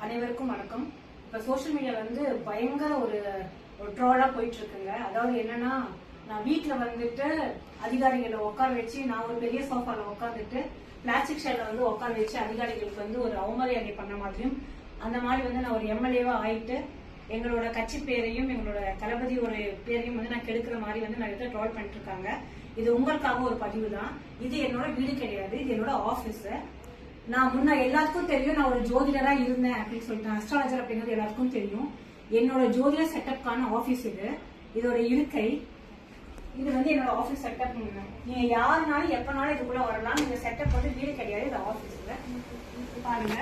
அனைவருக்கும் வணக்கம். இப்ப சோசியல் மீடியால பயங்கர ஒரு ட்ரோலா போயிட்டு இருக்குங்க. அதாவது என்னன்னா, நான் வீட்டுல அதிகாரிகளை உட்கார வச்சு, நான் ஒரு பெரிய சோஃபால உட்காந்துட்டு பிளாஸ்டிக் ஷேர்ல உட்கார வச்சு அதிகாரிகளுக்கு ஒரு அவமரியாதை பண்ண மாதிரியும், அந்த மாதிரி நான் ஒரு எம்எல்ஏவா ஆயிட்டு எங்களோட கட்சி பேரையும் எங்களோட தளபதியோட பேரையும் நான் கெடுக்கிற மாதிரி நிறைய ட்ரோல் பண்ணிட்டு இருக்காங்க. இது உங்களுக்காக ஒரு பதிவு தான். இது என்னோட வீடு கிடையாது, இது என்னோட ஆபீஸ். நான் முன்ன எல்லாத்துக்கும் தெரியும், நான் ஒரு ஜோதிடரா இருந்தேன் அப்படின்னு சொல்லிட்டு, அஸ்ட்ராலஜர் அப்படிங்கிறது எல்லாருக்கும் தெரியும். என்னோட ஜோதிட செட்டப்கான ஆபீஸ் இது. இதோட இருக்கை இது என்னோட ஆபீஸ் செட்டப். நீங்க யாருனாலும் எப்பனாலும் இதுக்குள்ள வரலாம். இந்த செட்டப் வீடு கிடையாது, இது ஆபீஸ்ல. பாருங்க,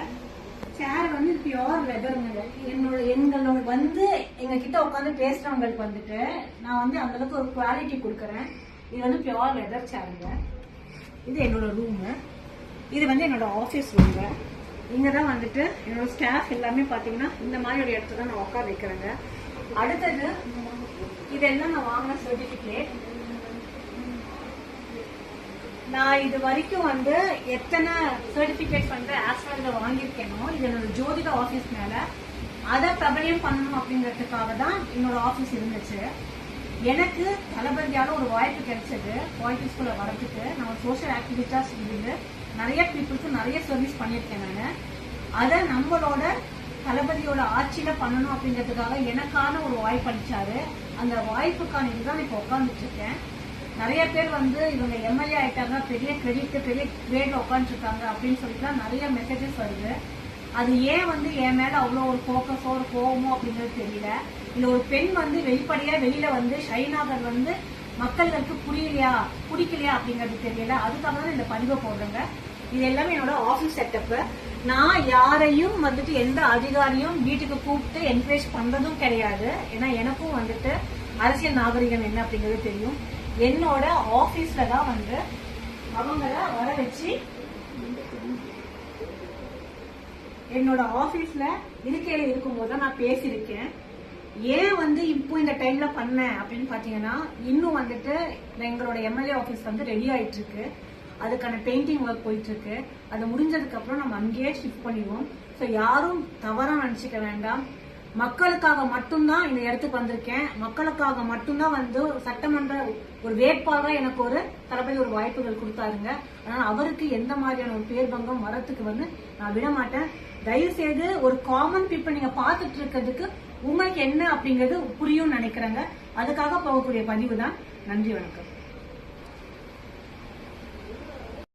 சேர் பியோர் லெதருங்க. எங்களோட எங்க கிட்ட உட்காந்து பேசுறவங்களுக்கு நான் அந்த அளவுக்கு ஒரு குவாலிட்டி கொடுக்கறேன். இது பியோர் லெதர் சேருங்க. இது என்னோட ரூமு. இது என்னோட ஆபீஸ் ரூம்ங்க. இங்கதான் என்னோட ஸ்டாஃப் எல்லாமே பாத்தீங்கன்னா இந்த மாதிரி ஒரு இடத்துல தான் நான் உட்கார வைக்கிறேங்க. அடுத்தது இதெல்லாம் நான் வாங்கின சர்டிபிகேட். நான் இது வரைக்கும் எத்தனை சர்டிபிகேட் ஆஸ்ட்ராலஜில வாங்கியிருக்கேனோ, இது என்னோட ஜோதிட ஆபீஸ் மேல அதை பிரபலியம் பண்ணணும் அப்படிங்கறதுக்காக தான் என்னோட ஆபீஸ் இருந்துச்சு. எனக்கு தளபதியால ஒரு வாய்ப்பு கிடைச்சது பாலிடிக்ஸ்குள்ள வரதுக்கு. நான் ஒரு சோசியல் ஆக்டிவிஸ்டா இருந்து நிறைய பீப்புளுக்கு நிறைய சர்வீஸ் பண்ணியிருக்கேன். நான் அதை நம்மளோட தளபதியோட ஆட்சியில பண்ணணும் அப்படிங்கிறதுக்காக எனக்கான ஒரு வாய்ப்பு அளிச்சாரு. அந்த வாய்ப்புக்கான இதுதான் இப்ப உட்காந்துட்டு இருக்கேன். நிறைய பேர் இவங்க எம்எல்ஏ ஆயிட்டாங்க, பெரிய கிரெடிட் பெரிய கிரேட்ல உட்காந்துட்டு இருக்காங்க அப்படின்னு சொல்லிட்டு நிறைய மெசேஜஸ் வருது. அது ஏன் என் மேல அவ்வளவு ஒரு போக்கஸோ ஒரு கோவமோ அப்படிங்கிறது தெரியல. இல்ல ஒரு பெண் வெளிப்படையா வெளியில ஷைன் ஆகிறது மக்களுக்கு பிடிக்கலையா அப்படிங்கிறது தெரியல. அதுக்காக தான் இந்த பதிவை போடுறேங்க. இது எல்லாமே என்னோட ஆபீஸ் செட்டப். நான் யாரையும் எந்த அதிகாரியும் வீட்டுக்கு கூப்பிட்டு என்கரேஜ் பண்றதும் கிடையாது. ஏன்னா எனக்கும் அரசியல் நாகரிகம் என்ன அப்படிங்கிறது தெரியும். என்னோட ஆபீஸ்ல தான் அவங்கள வர வச்சு என்னோட ஆபீஸ்ல இருக்கையில இருக்கும்போது நான் பேசியிருக்கேன். ஏன் இப்போ இந்த டைம்ல பண்ணேன் அப்படின்னு பாத்தீங்கன்னா, இன்னும் எங்களோட எம்எல்ஏ ஆபீஸ் ரெடி ஆயிட்டு இருக்கு. அதுக்கான பெயிண்டிங் ஒர்க் போயிட்டு இருக்கு. அது முடிஞ்சதுக்கு அப்புறம் நம்ம அங்கேயே ஷிஃப்ட் பண்ணிடுவோம். ஸோ யாரும் தவறா நினைச்சுக்க வேண்டாம். மக்களுக்காக மட்டும்தான் இந்த இடத்துக்கு வந்திருக்கேன். மக்களுக்காக மட்டும்தான் சட்டமன்ற ஒரு வேட்பாளராக எனக்கு ஒரு தளபதி ஒரு வாய்ப்புகள் கொடுத்தாருங்க. அதனால அவருக்கு எந்த மாதிரியான ஒரு பேர் பங்கம் வரத்துக்கு நான் விட மாட்டேன். தயவு செய்து ஒரு காமன் பீப்புள் நீங்க பாத்துட்டு இருக்கிறதுக்கு உங்களுக்கு என்ன அப்படிங்கிறது புரியும் நினைக்கிறேங்க. அதுக்காக போகக்கூடிய பதிவு தான். நன்றி, வணக்கம்.